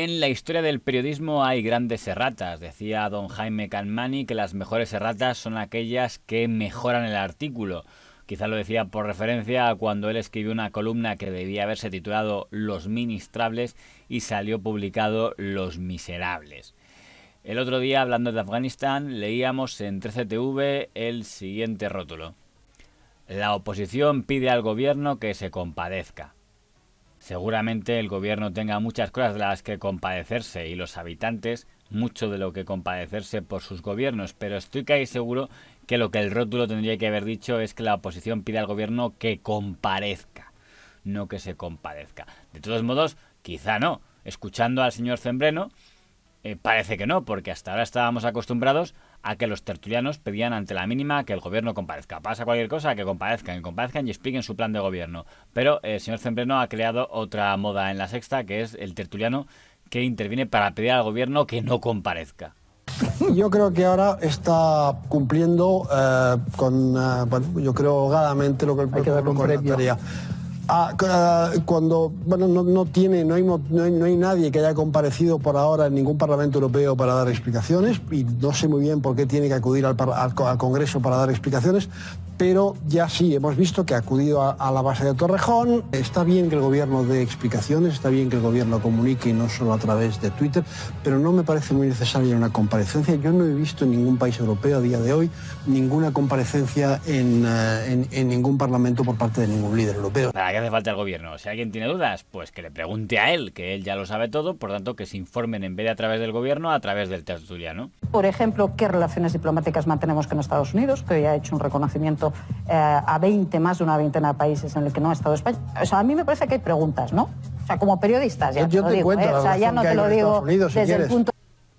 En la historia del periodismo hay grandes erratas. Decía don Jaime Canmani que las mejores erratas son aquellas que mejoran el artículo. Quizá lo decía por referencia a cuando él escribió una columna que debía haberse titulado Los Ministrables y salió publicado Los Miserables. El otro día, hablando de Afganistán, leíamos en 13TV el siguiente rótulo. La oposición pide al gobierno que se compadezca. Seguramente el gobierno tenga muchas cosas de las que compadecerse y los habitantes mucho de lo que compadecerse por sus gobiernos, pero estoy casi seguro que lo que el rótulo tendría que haber dicho es que la oposición pide al gobierno que comparezca, no que se compadezca. De todos modos, quizá no. Escuchando al señor Zembreno, parece que no, porque hasta ahora estábamos acostumbrados a que los tertulianos pedían ante la mínima que el gobierno comparezca. Pasa cualquier cosa, que comparezcan y expliquen su plan de gobierno. Pero el señor Zembreno ha creado otra moda en La Sexta, que es el tertuliano que interviene para pedir al gobierno que no comparezca. Yo creo que ahora está cumpliendo bueno, yo creo holgadamente lo que el pueblo constataría. Cuando no hay nadie que haya comparecido por ahora en ningún Parlamento Europeo para dar explicaciones, y no sé muy bien por qué tiene que acudir al Congreso para dar explicaciones, pero ya sí, hemos visto que ha acudido a la base de Torrejón. Está bien que el gobierno dé explicaciones, está bien que el gobierno comunique y no solo a través de Twitter, pero no me parece muy necesaria una comparecencia. Yo no he visto en ningún país europeo a día de hoy ninguna comparecencia en ningún parlamento por parte de ningún líder europeo. ¿Para qué hace falta el gobierno? Si alguien tiene dudas, pues que le pregunte a él, que él ya lo sabe todo, por tanto que se informen en vez de a través del gobierno, a través del tertuliano. Por ejemplo, ¿qué relaciones diplomáticas mantenemos con Estados Unidos? Que hoy ha hecho un reconocimiento a más de una veintena de países en el que no ha estado España. O sea, a mí me parece que hay preguntas, ¿no? O sea, como periodistas, ya te lo digo, o sea, ya no te lo digo desde el punto...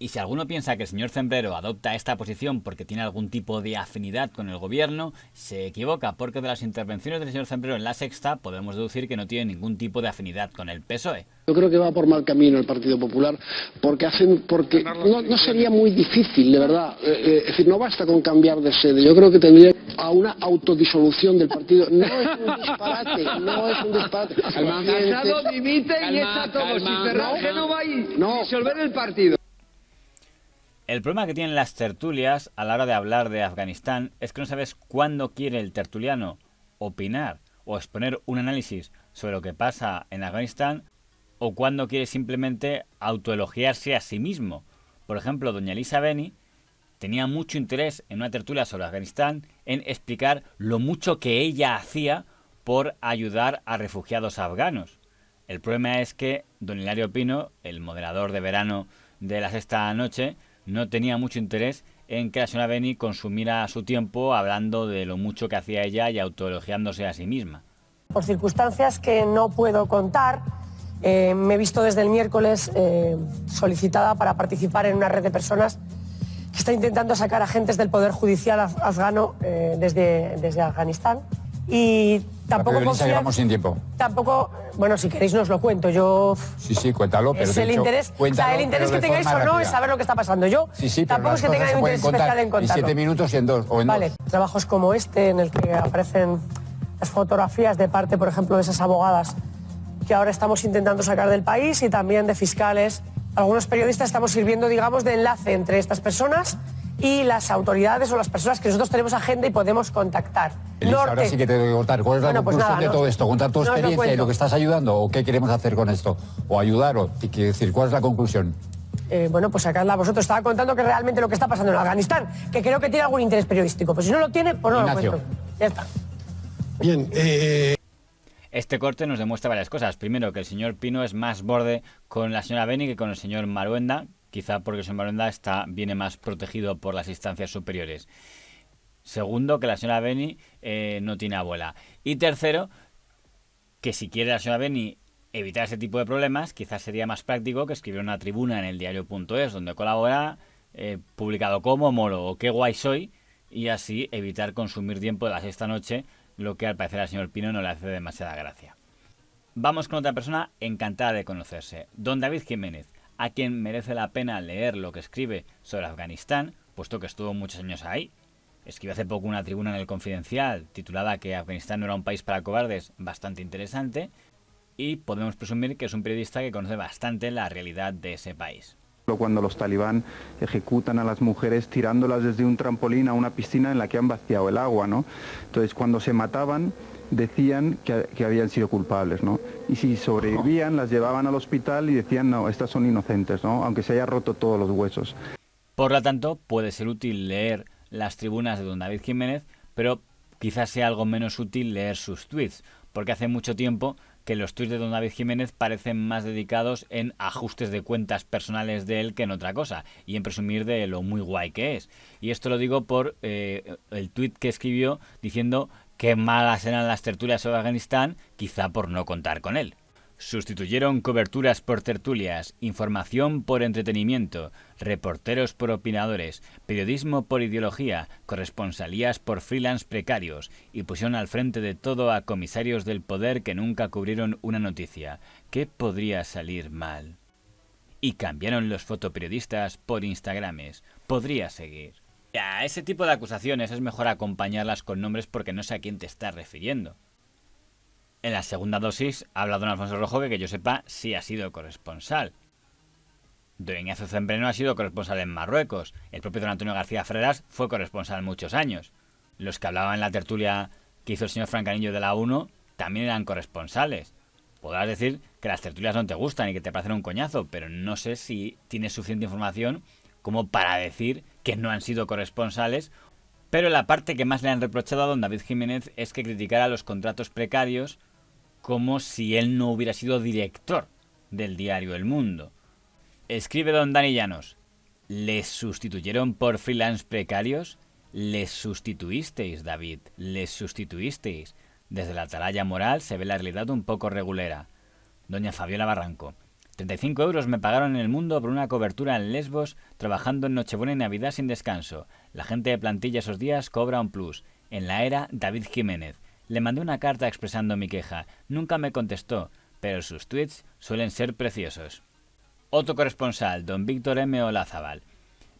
Y si alguno piensa que el señor Zembrero adopta esta posición porque tiene algún tipo de afinidad con el gobierno, se equivoca, porque de las intervenciones del señor Zembrero en La Sexta podemos deducir que no tiene ningún tipo de afinidad con el PSOE. Yo creo que va por mal camino el Partido Popular, porque no sería muy difícil, de verdad. Es decir, no basta con cambiar de sede. Yo creo que tendría a una autodisolución del partido. No es un disparate, no es un disparate. Casado dimite y echa a todos. Si Ferraje no va a disolver el partido. El problema que tienen las tertulias a la hora de hablar de Afganistán es que no sabes cuándo quiere el tertuliano opinar o exponer un análisis sobre lo que pasa en Afganistán o cuándo quiere simplemente autoelogiarse a sí mismo. Por ejemplo, doña Elisa Beni tenía mucho interés en una tertulia sobre Afganistán en explicar lo mucho que ella hacía por ayudar a refugiados afganos. El problema es que don Hilario Pino, el moderador de verano de La Sexta Noche, no tenía mucho interés en que la señora Beni consumiera su tiempo hablando de lo mucho que hacía ella y autoelogiándose a sí misma. Por circunstancias que no puedo contar, me he visto desde el miércoles solicitada para participar en una red de personas que está intentando sacar agentes del Poder Judicial afgano desde Afganistán. Y tampoco confío... sin tiempo. Tampoco, bueno, si queréis no os lo cuento, yo... Sí, cuéntalo, pero es el interés, cuéntalo, o sea, el interés que tengáis o no es saber lo que está pasando. Yo tampoco es que tengáis un interés especial en contarlo. En 7 minutos y en 2, o en vale, 2. Trabajos como este, en el que aparecen las fotografías de parte, por ejemplo, de esas abogadas que ahora estamos intentando sacar del país y también de fiscales. Algunos periodistas estamos sirviendo, digamos, de enlace entre estas personas y las autoridades o las personas que nosotros tenemos agenda y podemos contactar. Elisa, ahora sí que te tengo que contar. ¿Cuál es la conclusión de todo esto? ¿Contar tu experiencia y lo que estás ayudando? ¿O qué queremos hacer con esto? ¿O ayudar? Quiero decir, ¿cuál es la conclusión? Bueno, pues sacadla vosotros. Estaba contando que realmente lo que está pasando en Afganistán, que creo que tiene algún interés periodístico. Pues si no lo tiene, pues no Ignacio. lo cuento. Ya está. Bien, Este corte nos demuestra varias cosas. Primero, que el señor Pino es más borde con la señora Beni que con el señor Maruenda, quizá porque el señor Maruenda viene más protegido por las instancias superiores. Segundo, que la señora Beni no tiene abuela. Y tercero, que si quiere la señora Beni evitar ese tipo de problemas, quizás sería más práctico que escribiera una tribuna en el diario.es donde colabora, publicado como molo o qué guay soy, y así evitar consumir tiempo de La Sexta Noche, lo que al parecer al señor Pino no le hace demasiada gracia. Vamos con otra persona encantada de conocerse, don David Jiménez, a quien merece la pena leer lo que escribe sobre Afganistán, puesto que estuvo muchos años ahí. Escribió hace poco una tribuna en El Confidencial titulada que Afganistán no era un país para cobardes, bastante interesante. y podemos presumir que es un periodista que conoce bastante la realidad de ese país. Cuando los talibán ejecutan a las mujeres tirándolas desde un trampolín a una piscina en la que han vaciado el agua, ¿no? Entonces, cuando se mataban, decían que habían sido culpables, ¿no? Y si sobrevivían, las llevaban al hospital y decían, no, estas son inocentes, ¿no? Aunque se haya roto todos los huesos. Por lo tanto, puede ser útil leer las tribunas de don David Jiménez, pero quizás sea algo menos útil leer sus tweets, porque hace mucho tiempo que los tweets de don David Jiménez parecen más dedicados en ajustes de cuentas personales de él que en otra cosa, y en presumir de lo muy guay que es. Y esto lo digo por el tuit que escribió diciendo qué malas eran las tertulias sobre Afganistán, quizá por no contar con él. Sustituyeron coberturas por tertulias, información por entretenimiento, reporteros por opinadores, periodismo por ideología, corresponsalías por freelance precarios y pusieron al frente de todo a comisarios del poder que nunca cubrieron una noticia. ¿Qué podría salir mal? Y cambiaron los fotoperiodistas por Instagrames. Podría seguir. A ese tipo de acusaciones es mejor acompañarlas con nombres porque no sé a quién te estás refiriendo. En la segunda dosis habla don Alfonso Rojo que yo sepa sí ha sido corresponsal. Don Ignacio Zembreno ha sido corresponsal en Marruecos. El propio don Antonio García Fredas fue corresponsal muchos años. Los que hablaban en la tertulia que hizo el señor Francanillo de la 1 también eran corresponsales. Podrás decir que las tertulias no te gustan y que te parecen un coñazo, pero no sé si tienes suficiente información como para decir que no han sido corresponsales. Pero la parte que más le han reprochado a don David Jiménez es que criticara los contratos precarios como si él no hubiera sido director del diario El Mundo. Escribe don Dani Llanos: ¿les sustituyeron por freelance precarios? Les sustituisteis, David, les sustituisteis. Desde la atalaya moral se ve la realidad un poco regulera. Doña Fabiola Barranco: 35 euros me pagaron en El Mundo por una cobertura en Lesbos, trabajando en Nochebuena y Navidad sin descanso. La gente de plantilla esos días cobra un plus. En la era, David Jiménez. Le mandé una carta expresando mi queja. Nunca me contestó, pero sus tweets suelen ser preciosos. Otro corresponsal, don Víctor M. Olazábal: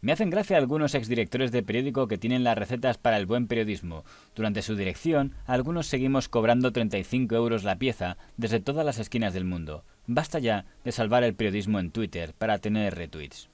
me hacen gracia algunos exdirectores de periódico que tienen las recetas para el buen periodismo. Durante su dirección, algunos seguimos cobrando 35 euros la pieza desde todas las esquinas del mundo. Basta ya de salvar el periodismo en Twitter para tener retweets.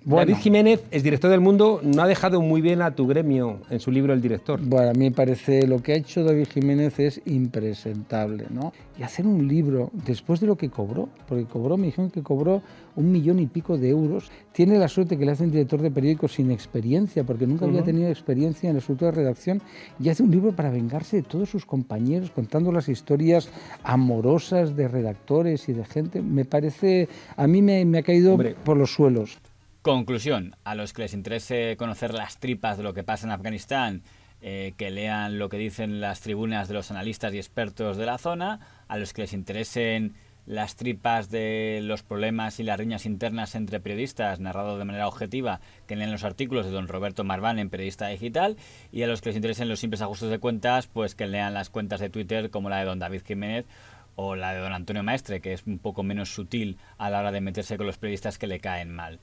David Jiménez, es director del Mundo, no ha dejado muy bien a tu gremio en su libro El Director. Bueno, a mí me parece lo que ha hecho David Jiménez es impresentable, ¿no? Y hacer un libro después de lo que cobró, porque cobró, me dijeron que cobró 1 millón y pico de euros. Tiene la suerte que le hacen director de periódico sin experiencia, porque nunca había tenido experiencia en el estructura de redacción, y hace un libro para vengarse de todos sus compañeros, contando las historias amorosas de redactores y de gente. Me parece, a mí me ha caído por los suelos. Conclusión: a los que les interese conocer las tripas de lo que pasa en Afganistán, que lean lo que dicen las tribunas de los analistas y expertos de la zona. A los que les interesen las tripas de los problemas y las riñas internas entre periodistas, narrado de manera objetiva, que lean los artículos de don Roberto Marván en Periodista Digital. Y a los que les interesen los simples ajustes de cuentas, pues que lean las cuentas de Twitter como la de don David Jiménez o la de don Antonio Maestre, que es un poco menos sutil a la hora de meterse con los periodistas que le caen mal.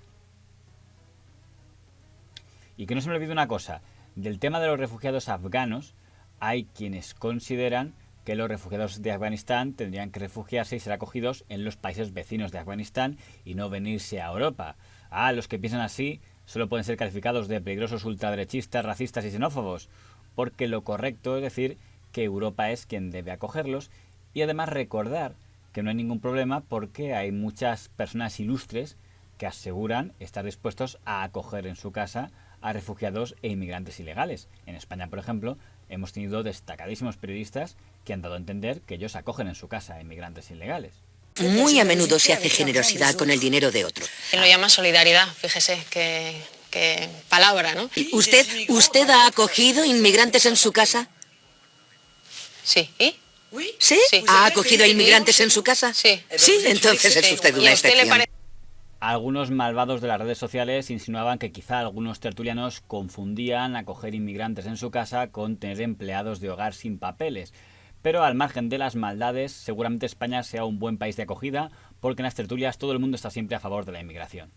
Y que no se me olvide una cosa: del tema de los refugiados afganos, hay quienes consideran que los refugiados de Afganistán tendrían que refugiarse y ser acogidos en los países vecinos de Afganistán y no venirse a Europa. Los que piensan así solo pueden ser calificados de peligrosos ultraderechistas, racistas y xenófobos, porque lo correcto es decir que Europa es quien debe acogerlos, y además recordar que no hay ningún problema porque hay muchas personas ilustres que aseguran estar dispuestos a acoger en su casa a refugiados e inmigrantes ilegales. En España, por ejemplo, hemos tenido destacadísimos periodistas que han dado a entender que ellos acogen en su casa a inmigrantes ilegales. Muy a menudo se hace generosidad con el dinero de otro. Lo llama solidaridad, fíjese, que palabra, ¿no? ¿Usted ha acogido inmigrantes en su casa? Sí. ¿Y? ¿Sí? ¿Ha acogido a inmigrantes en su casa? Sí. Sí, entonces es usted una excepción. Algunos malvados de las redes sociales insinuaban que quizá algunos tertulianos confundían acoger inmigrantes en su casa con tener empleados de hogar sin papeles. Pero al margen de las maldades, seguramente España sea un buen país de acogida, porque en las tertulias todo el mundo está siempre a favor de la inmigración.